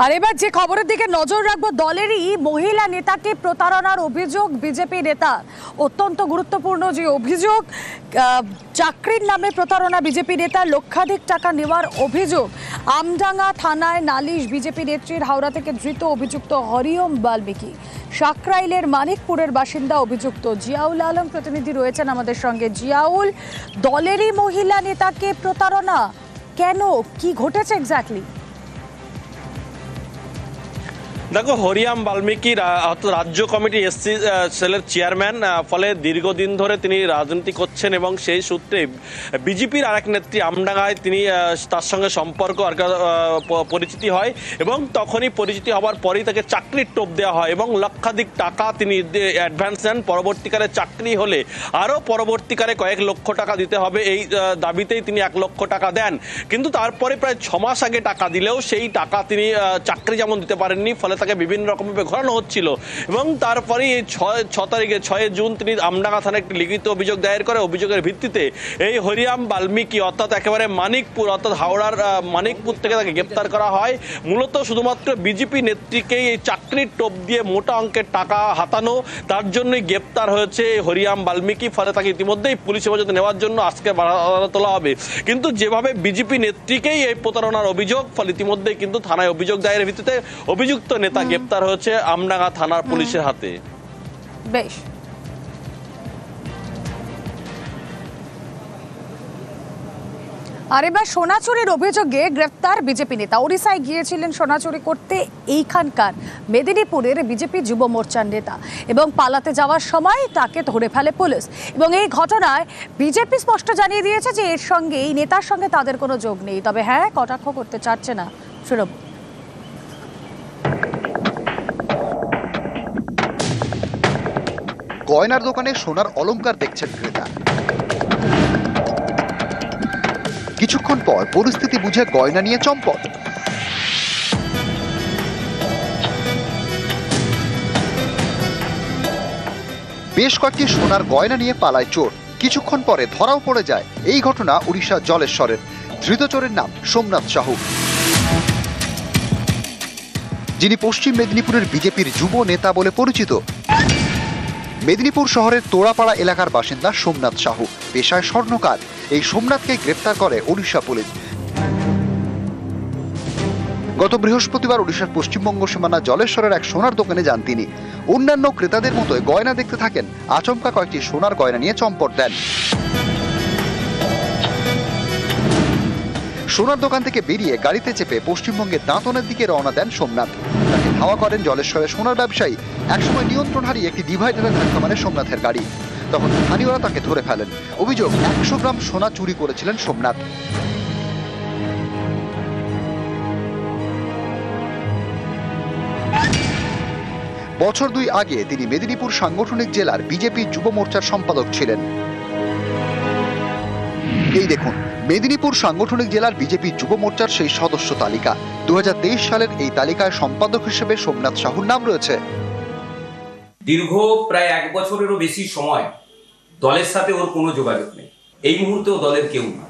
আর এবার যে খবরের দিকে নজর রাখবো, দলেরই মহিলা নেতাকে প্রতারণার অভিযোগ বিজেপি নেতা। অত্যন্ত গুরুত্বপূর্ণ যে অভিযোগ, চাকরির নামে প্রতারণা, বিজেপি নেতা লক্ষাধিক টাকা নেওয়ার অভিযোগ। আমডাঙ্গা থানায় নালিশ বিজেপি নেত্রীর। হাওড়া থেকে ধৃত অভিযুক্ত হরিওম বাল্মীকি। সাকরাইলের মানিকপুরের বাসিন্দা অভিযুক্ত জিয়াউল আলম প্রতিনিধি রয়েছেন আমাদের সঙ্গে। জিয়াউল, দলেরই মহিলা নেতাকে প্রতারণা কেন, কি ঘটেছে এক্স্যাক্টলি? দেখো, হরিয়াম বাল্মীকি রাজ্য কমিটি এসসি সেলের চেয়ারম্যান, ফলে দীর্ঘদিন ধরে তিনি রাজনীতি করছেন এবং সেই সূত্রে বিজেপির আরেক নেত্রী আমডাঙ্গায় তিনি তার সঙ্গে সম্পর্ক আর পরিচিতি হয় এবং তখনই পরিচিতি হওয়ার পরেই তাকে চাকরির টোপ দেওয়া হয় এবং লক্ষাধিক টাকা তিনি অ্যাডভান্স নেন। পরবর্তীকালে চাকরি হলে আরও পরবর্তীকালে কয়েক লক্ষ টাকা দিতে হবে, এই দাবিতেই তিনি 1 লক্ষ টাকা দেন। কিন্তু তারপরে প্রায় 6 মাস আগে টাকা দিলেও সেই টাকা তিনি চাকরি যেমন দিতে পারেননি, ফলে তাকে বিভিন্ন রকমভাবে ঘোরানো হচ্ছিল। এবং তারপরে এই 6 তারিখে 6 জুন তিনি আমডাঙ্গা থানায় একটি লিখিত অভিযোগ দায়ের করে। অভিযোগের ভিত্তিতে এই হরিয়াম বাল্মীকি অর্থাৎ একেবারে মানিকপুর অর্থাৎ হাওড়ার মানিকপুর থেকে তাকে গ্রেপ্তার করা হয়। মূলত শুধুমাত্র বিজেপি নেত্রীকেই এই চাকরির টোপ দিয়ে মোটা অঙ্কের টাকা হাতানো, তার জন্যই গ্রেপ্তার হয়েছে হরিয়াম বাল্মীকি। ফলে তাকে ইতিমধ্যেই পুলিশ হেফাজতে নেওয়ার জন্য আজকে তোলা হবে। কিন্তু যেভাবে বিজেপি নেত্রীকেই এই প্রতারণার অভিযোগ, ফলে ইতিমধ্যেই কিন্তু থানায় অভিযোগ দায়েরের ভিত্তিতে অভিযুক্ত নেতা গ্রেপ্তার হয়েছে আমডাঙ্গা থানার পুলিশের হাতে। বেশ। আর এবার সোনা চুরির অভিযোগে গ্রেফতার বিজেপি নেতা। ওড়িশায় গিয়েছিলেন সোনা চুরি করতে এইখানকার মেদিনীপুরের বিজেপি যুব মোর্চার নেতা এবং পালাতে যাওয়ার সময় তাকে ধরে ফেলে পুলিশ। এবং এই ঘটনায় বিজেপি স্পষ্ট জানিয়ে দিয়েছে যে এর সঙ্গে, এই নেতার সঙ্গে তাদের কোনো যোগ নেই। তবে হ্যাঁ, কটাক্ষ করতে চাচ্ছে না। শুনব। গয়নার দোকানে সোনার অলংকার দেখছেন ক্রেতা। কিছুক্ষণ পর পরিস্থিতি বুঝে গয়না নিয়ে চম্পট। বেশ কয়েকটি সোনার গয়না নিয়ে পালায় চোর। কিছুক্ষণ পরে ধরাও পড়ে যায়। এই ঘটনা উড়িষ্যার জলেশ্বরের। ধৃত চোরের নাম সোমনাথ সাহু, যিনি পশ্চিম মেদিনীপুরের বিজেপির যুব নেতা বলে পরিচিত। মেদিনীপুর শহরের তোড়াপাড়া এলাকার বাসিন্দা সোমনাথ সাহু, পেশায় স্বর্ণকার। এই সোমনাথকে গ্রেপ্তার করে ওড়িশা পুলিশ। গত বৃহস্পতিবার ওড়িশার পশ্চিমবঙ্গ সীমানা জলেশ্বরের এক সোনার দোকানে যান তিনি। অন্যান্য ক্রেতাদের মতোই গয়না দেখতে থাকেন। আচমকা কয়েকটি সোনার গয়না নিয়ে চম্পট দেন। সোনার দোকান থেকে বেরিয়ে গাড়িতে চেপে পশ্চিমবঙ্গের দাঁতনের দিকে রওনা দেন সোমনাথ। তাকে ধাওয়া করেন জলেশ্বরের সোনার ব্যবসায়ী। একসময় নিয়ন্ত্রণ হারিয়ে একটি ডিভাইডারে ধাক্কা মারে সোমনাথের গাড়ি। তখন স্থানীয়রা তাকে ধরে ফেলেন। অভিযোগ, 100 গ্রাম সোনা চুরি করেছিলেন সোমনাথ। বছর 2 আগে তিনি মেদিনীপুর সাংগঠনিক জেলার বিজেপি যুব মোর্চার সম্পাদক ছিলেন। এই দেখুন, মেদিনীপুর সাংগঠনিক জেলার বিজেপি যুব মোর্চার সেই সদস্য তালিকা। 2023 সালের এই তালিকায় সম্পাদক হিসেবে সোমনাথ সাহুর নাম রয়েছে। দীর্ঘ প্রায় 1 বছরেরও বেশি সময় দলের সাথে ওর কোনো যোগাযোগ নেই। এই মুহূর্তেও দলের কেউ না।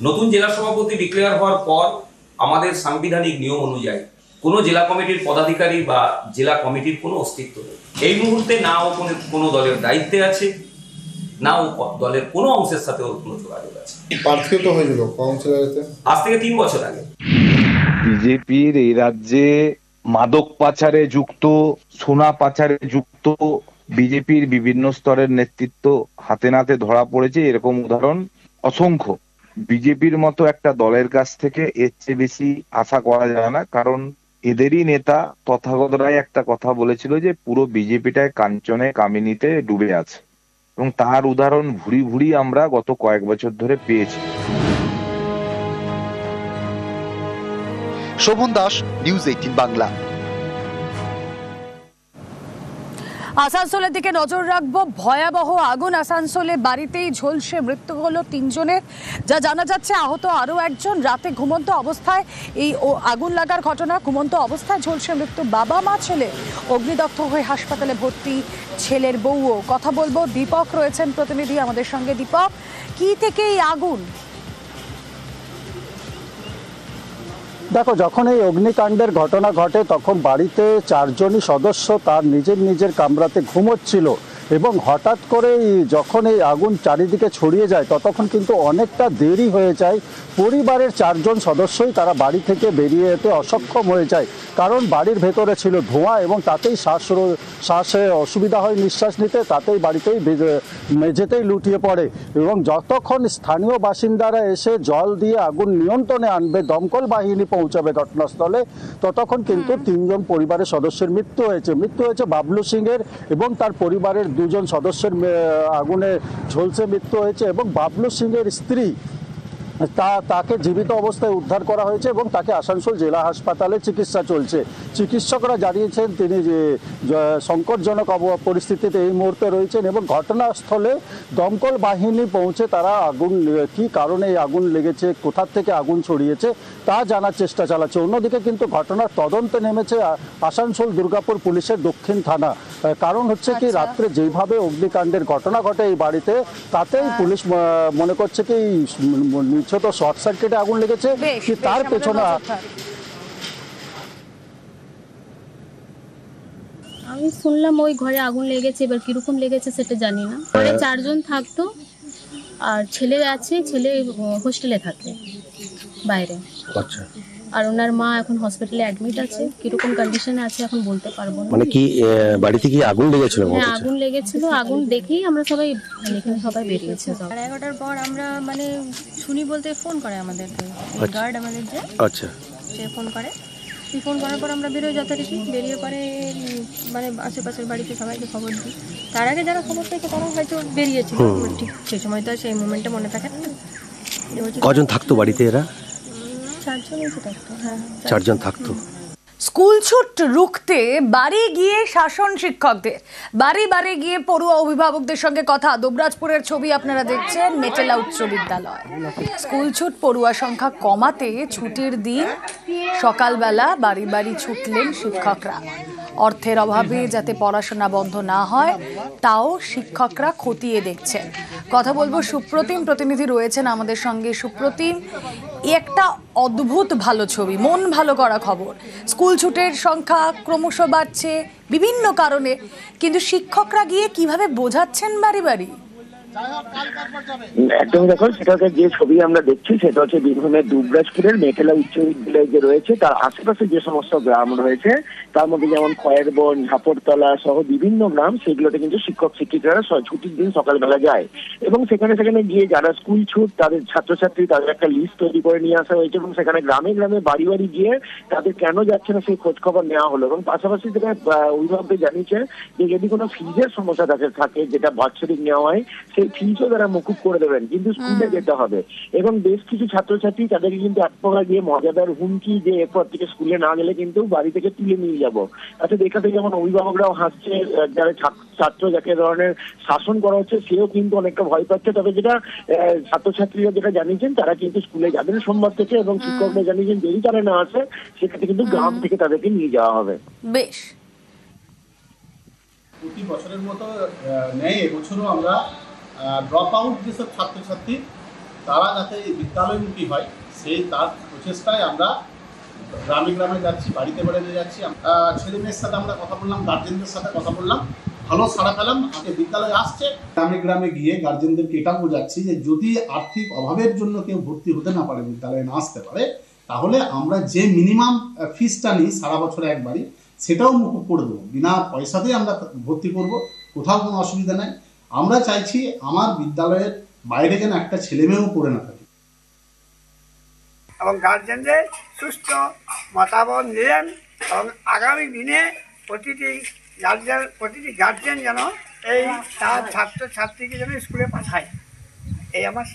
নতুন জেলা সভাপতি ডিক্লেয়ার হওয়ার পর আমাদের সাংবিধানিক নিয়ম অনুযায়ী কোনো জেলা কমিটির পদাধিকারী বা জেলা কমিটির কোনো অস্তিত্ব নেই। এই মুহূর্তে না ও কোনো দলের দায়িত্বে আছে, না ও দলের কোনো অংশের সাথে ওর কোনো যোগাযোগ আছে। প্রার্থিত হয়েছিল কাউন্সিলরেতে আজ থেকে 3 বছর আগে। বিজেপির এই রাজ্যে মাদক পাচারে যুক্ত, সোনা পাচারে যুক্ত বিজেপির বিভিন্ন স্তরের নেতৃত্ব হাতে নাতে ধরা পড়েছে। এরকম উদাহরণ অসংখ্য। বিজেপির মতো একটা দলের কাছ থেকে এর চেয়ে বেশি আশা করা যায় না, কারণ এদেরই নেতা তথাগত রায় একটা কথা বলেছিল যে পুরো বিজেপিটায় কাঞ্চনে কামিনীতে ডুবে আছে, এবং তার উদাহরণ ভুরি ভুরি আমরা গত কয়েক বছর ধরে পেয়েছি। শোভন দাস, নিউজ 18 বাংলা। আসানসোলের দিকে নজর রাখবো। ভয়াবহ আগুন আসানসোলে। বাড়িতেই ঝলসে মৃত্যু হলো 3 জনের। যা জানা যাচ্ছে, আহত আরো একজন। রাতে ঘুমন্ত অবস্থায় এই আগুন লাগার ঘটনা। ঘুমন্ত অবস্থায় ঝলসে মৃত্যু বাবা মা ছেলে। অগ্নিদগ্ধ হয়ে হাসপাতালে ভর্তি ছেলের বউও। কথা বলবো, দীপক রয়েছেন প্রতিনিধি আমাদের সঙ্গে। দীপক, কি থেকে এই আগুন? দেখো, যখন এই অগ্নিকাণ্ডের ঘটনা ঘটে তখন বাড়িতে 4 জনই সদস্য তার নিজের কামরাতে ঘুমোচ্ছিল এবং হঠাৎ করে যখন এই আগুন চারিদিকে ছড়িয়ে যায় ততক্ষণ কিন্তু অনেকটা দেরি হয়ে যায়। পরিবারের 4 জন সদস্যই তারা বাড়ি থেকে বেরিয়ে যেতে অসক্ষম হয়ে যায়, কারণ বাড়ির ভেতরে ছিল ধোঁয়া এবং তাতেই শ্বাসে অসুবিধা হয় নিঃশ্বাস নিতে, তাতেই বাড়িতেই মেঝেতেই লুটিয়ে পড়ে। এবং যতক্ষণ স্থানীয় বাসিন্দারা এসে জল দিয়ে আগুন নিয়ন্ত্রণে আনবে, দমকল বাহিনী পৌঁছাবে ঘটনাস্থলে, ততক্ষণ কিন্তু 3 জন পরিবারের সদস্যের মৃত্যু হয়েছে বাবলু সিংয়ের এবং তার পরিবারের 2 জন সদস্যের আগুনে ঝলসে মৃত্যু হয়েছে এবং বাবলু সিংয়ের স্ত্রী তাকে জীবিত অবস্থায় উদ্ধার করা হয়েছে এবং তাকে আসানসোল জেলা হাসপাতালে চিকিৎসা চলছে। চিকিৎসকরা জানিয়েছেন তিনি যে সংকটজনক পরিস্থিতিতে এই মুহূর্তে রয়েছেন এবং ঘটনাস্থলে দমকল বাহিনী পৌঁছে তারা আগুন কী কারণে এই আগুন লেগেছে, কোথা থেকে আগুন ছড়িয়েছে তা জানার চেষ্টা চালাচ্ছে। অন্যদিকে কিন্তু ঘটনার তদন্তে নেমেছে আসানসোল দুর্গাপুর পুলিশের দক্ষিণ থানা। কারণ হচ্ছে কি, রাত্রে যেইভাবে অগ্নিকাণ্ডের ঘটনা ঘটে এই বাড়িতে, তাতেই পুলিশ মনে করছে কি নিশ্চয় তো শর্ট সার্কিটে আগুন লেগেছে কি তার পেছনে। আমি শুনলাম ওই ঘরে আগুন লেগেছে, এবার কিরকম লেগেছে সেটা জানি না। ঘরে 4 জন থাকতো আর ছেলে আছে, ছেলে হোস্টেলে থাকে বাইরে। আচ্ছা। আর ওনার মা এখন হসপিটালে অ্যাডমিট আছে, কিরকম কন্ডিশনে আছে এখন বলতে পারবো না। মানে কি বাড়িতে কি আগুন লেগেছিল? হ্যাঁ, আগুন লেগেছিল। আগুন দেখেই আমরা সবাই এখানে সবাই বেরিয়েছি। 11টার পর আমরা মানে শুনি বলতে ফোন করে আমাদেরকে গার্ড, আমাদের যে আচ্ছা সে ফোন করার পর আমরা বেরোই যথারীতি। বেরিয়ে পরে মানে আশেপাশের বাড়িতে সবাইকে খবর দিই। তার আগে যারা খবর পেয়েছে তারা হয়তো বেরিয়েছিল, ঠিক সেই সময় তো সেই মোমেন্টে মনে থাকে না। কজন থাকতো বাড়িতে? এরা 4 জনই তো থাকতো। হ্যাঁ, 4 জন থাকতো। স্কুল ছুট রুখতে বাড়ি গিয়ে শাসন শিক্ষকদের, বাড়ি গিয়ে পড়ুয়া অভিভাবকদের সঙ্গে কথা। দুবরাজপুরের ছবি আপনারা দেখছেন, মেটেলা উচ্চ বিদ্যালয়। স্কুল ছুট পড়ুয়া সংখ্যা কমাতে ছুটির দিন সকালবেলা বাড়ি ছুটলেন শিক্ষকরা। অর্থের অভাবে যাতে পড়াশোনা বন্ধ না হয় তাও শিক্ষকরা খতিয়ে দেখছেন। কথা বলবো সুপ্রতিম, প্রতিনিধি রয়েছেন আমাদের সঙ্গে। সুপ্রতিম, একটা অদ্ভুত ভালো ছবি, মন ভালো করা খবর। স্কুল ছুটের সংখ্যা ক্রমশ বাড়ছে বিভিন্ন কারণে, কিন্তু শিক্ষকরা গিয়ে কিভাবে বোঝাচ্ছেন বাড়ি? একদম দেখো, সেটা যে ছবি আমরা দেখছি সেটা হচ্ছে বীরভূমের দুবরাজপুরের মেটেলা উচ্চ বিদ্যালয় যে রয়েছে তার আশেপাশে যে সমস্ত গ্রাম রয়েছে তার মধ্যে যেমন খয়েরবন, ঝাপড়তলা সহ বিভিন্ন গ্রাম, সেগুলোতে কিন্তু শিক্ষক শিক্ষিকারা ছুটির দিন সকালবেলা যায় এবং সেখানে গিয়ে যারা স্কুল ছুট তাদের ছাত্রছাত্রী তাদের একটা লিস্ট তৈরি করে নিয়ে আসা হয়েছে এবং সেখানে গ্রামে বাড়ি গিয়ে তাদের কেন যাচ্ছে না সেই খোঁজ খবর নেওয়া হলো। এবং পাশাপাশি যেটা অভিভাবকদের জানিয়েছে যে যদি কোনো ফিজের সমস্যা থাকে যেটা বাৎসরিক নেওয়া হয়, সেই ফিজও তারা মকুব করে দেবেন, কিন্তু স্কুলে যেতে হবে। এবং বেশ কিছু ছাত্রছাত্রী তাদেরকে কিন্তু এক প্রকার দিয়ে মজাদার হুমকি যে এরপর থেকে স্কুলে না গেলে কিন্তু বাড়ি থেকে তুলে নিয়ে যাবো। আচ্ছা, দেখাতে যেমন অভিভাবকরাও হাসছে, যারা ছাত্র যাকে ধরনের শাসন করা হচ্ছে সেও কিন্তু অনেকটা ভয় পাচ্ছে। তবে যেটা ছাত্রছাত্রীরা যেটা জানিয়েছেন তারা কিন্তু স্কুলে যাবেন সোমবার থেকে এবং শিক্ষকরা জানিয়েছেন যদি তারা না আসে সেক্ষেত্রে কিন্তু গ্রাম থেকে তাদেরকে নিয়ে যাওয়া হবে। বেশ, প্রতি বছরের মতো নেই এবছরও আমরা ড্রপ আউট যেসব ছাত্রছাত্রী তারা যাতে বিদ্যালয়মুখী হয় তার প্রচেষ্টায় আমরা গ্রামে যাচ্ছি, বাড়িতে যাচ্ছি। ছেলে মেয়ের সাথে আমরা কথা বললাম, গার্জেনদের সাথে কথা বললাম, ভালো সাড়া পেলাম। আগে বিদ্যালয়ে আসছে, গ্রামে গিয়ে গার্জেনদেরকে এটা বোঝাচ্ছি যে যদি আর্থিক অভাবের জন্য কেউ ভর্তি হতে না পারে, বিদ্যালয়ে না আসতে পারে, তাহলে আমরা যে মিনিমাম ফিসটা নিই সারা বছরে একবারই, সেটাও মুকুব করে দেবো। বিনা পয়সাতেই আমরা ভর্তি করব, কোথাও কোনো অসুবিধা নাই। আমরা চাইছি আমার বিদ্যালয়ের বাইরে যেন একটা ছেলে মেয়েও পড়ে না থাকে। এবং গার্জেনদের সুস্থ মতামত নিলেন এবং আগামী দিনে প্রতিটি গার্জেন যেন এই তার ছাত্রছাত্রীকে যেন স্কুলে পাঠায়, এই আমার